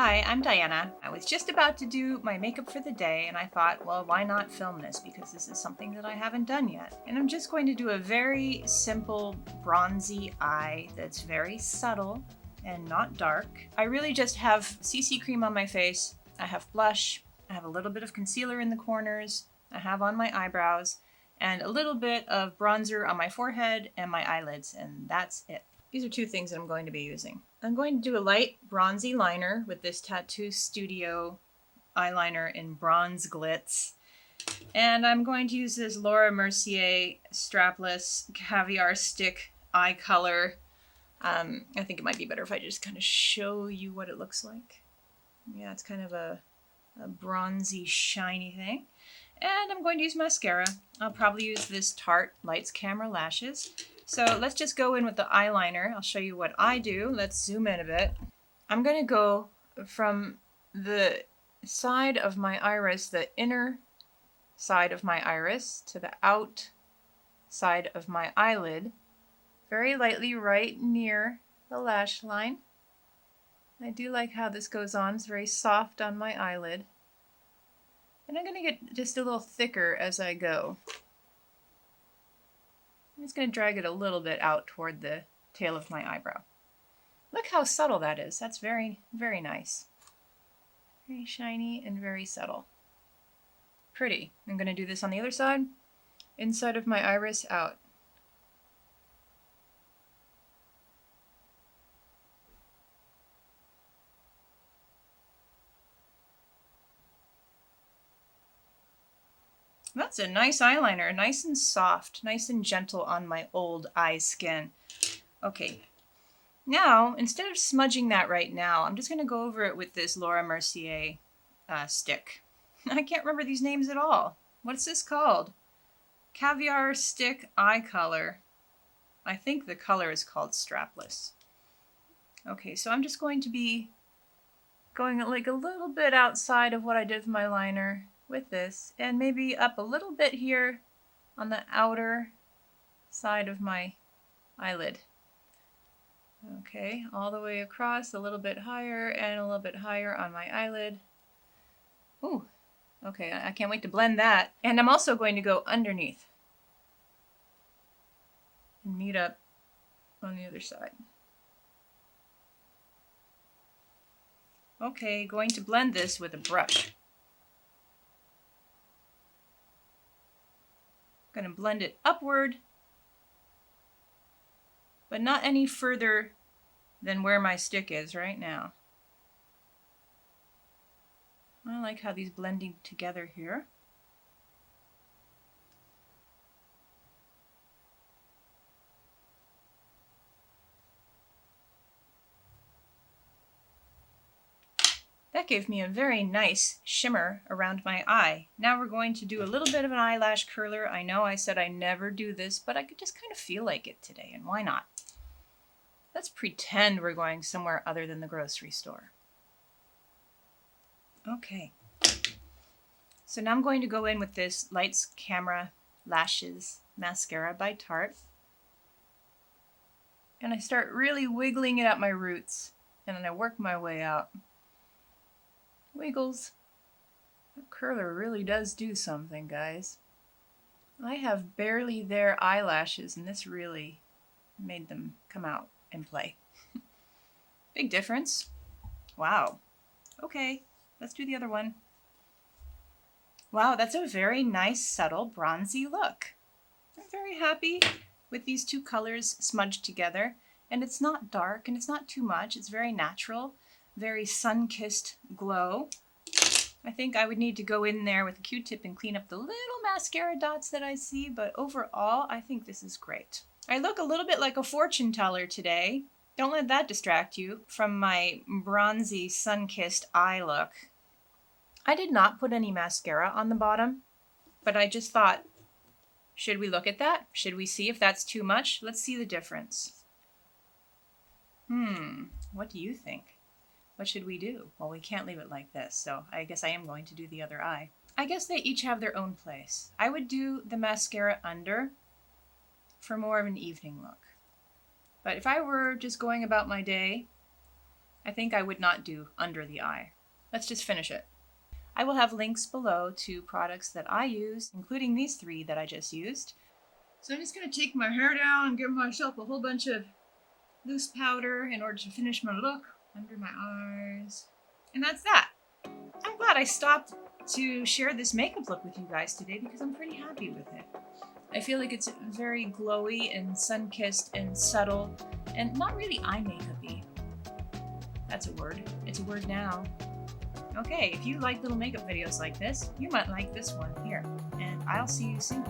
Hi, I'm Diana. I was just about to do my makeup for the day and I thought, well, why not film this because this is something that I haven't done yet. And I'm just going to do a very simple bronzy eye that's very subtle and not dark. I really just have CC cream on my face, I have blush, I have a little bit of concealer in the corners, I have on my eyebrows, and a little bit of bronzer on my forehead and my eyelids, and that's it. These are two things that I'm going to be using. I'm going to do a light bronzy liner with this Tattoo Studio eyeliner in Bronze Glitz. And I'm going to use this Laura Mercier strapless caviar stick eye color. I think it might be better if I just kind of show you what it looks like. Yeah, it's kind of a bronzy, shiny thing. And I'm going to use mascara. I'll probably use this Tarte Lights Camera Lashes. So let's just go in with the eyeliner. I'll show you what I do. Let's zoom in a bit. I'm going to go from the side of my iris, the inner side of my iris, to the out side of my eyelid, very lightly right near the lash line. I do like how this goes on. It's very soft on my eyelid. And I'm going to get just a little thicker as I go. I'm just going to drag it a little bit out toward the tail of my eyebrow. Look how subtle that is. That's very, very nice. Very shiny and very subtle. Pretty. I'm going to do this on the other side. Inside of my iris, out. That's a nice eyeliner, nice and soft, nice and gentle on my old eye skin. Okay, now instead of smudging that right now, I'm just going to go over it with this Laura Mercier stick. I can't remember these names at all. What's this called? Caviar Stick Eye Color. I think the color is called Strapless. Okay, so I'm just going to be going like a little bit outside of what I did with my liner with this, and maybe up a little bit here on the outer side of my eyelid. Okay, all the way across, a little bit higher and a little bit higher on my eyelid. Ooh, okay, I can't wait to blend that. And I'm also going to go underneath and meet up on the other side. Okay, going to blend this with a brush. I'm going to blend it upward, but not any further than where my stick is right now. I like how these blending together here. That gave me a very nice shimmer around my eye. Now we're going to do a little bit of an eyelash curler. I know I said I never do this, but I could just kind of feel like it today, and why not? Let's pretend we're going somewhere other than the grocery store. Okay. So now I'm going to go in with this Lights Camera Lashes mascara by Tarte. And I start really wiggling it at my roots, and then I work my way out. Wiggles. That curler really does do something, guys. I have barely there eyelashes, and this really made them come out and play. Big difference. Wow. Okay, let's do the other one. Wow, that's a very nice, subtle, bronzy look. I'm very happy with these two colors smudged together. And it's not dark, and it's not too much. It's very natural. Very sun-kissed glow. I think I would need to go in there with a Q-tip and clean up the little mascara dots that I see, but overall, I think this is great. I look a little bit like a fortune teller today. Don't let that distract you from my bronzy, sun-kissed eye look. I did not put any mascara on the bottom, but I just thought, should we look at that? Should we see if that's too much? Let's see the difference. What do you think? What should we do? Well, we can't leave it like this, so I guess I am going to do the other eye. I guess they each have their own place. I would do the mascara under for more of an evening look. But if I were just going about my day, I think I would not do under the eye. Let's just finish it. I will have links below to products that I use, including these 3 that I just used. So I'm just going to take my hair down and give myself a whole bunch of loose powder in order to finish my look under my eyes. And that's that. I'm glad I stopped to share this makeup look with you guys today because I'm pretty happy with it. I feel like it's very glowy and sun-kissed and subtle and not really eye makeup-y. That's a word. It's a word now. Okay, if you like little makeup videos like this, you might like this one here. And I'll see you soon.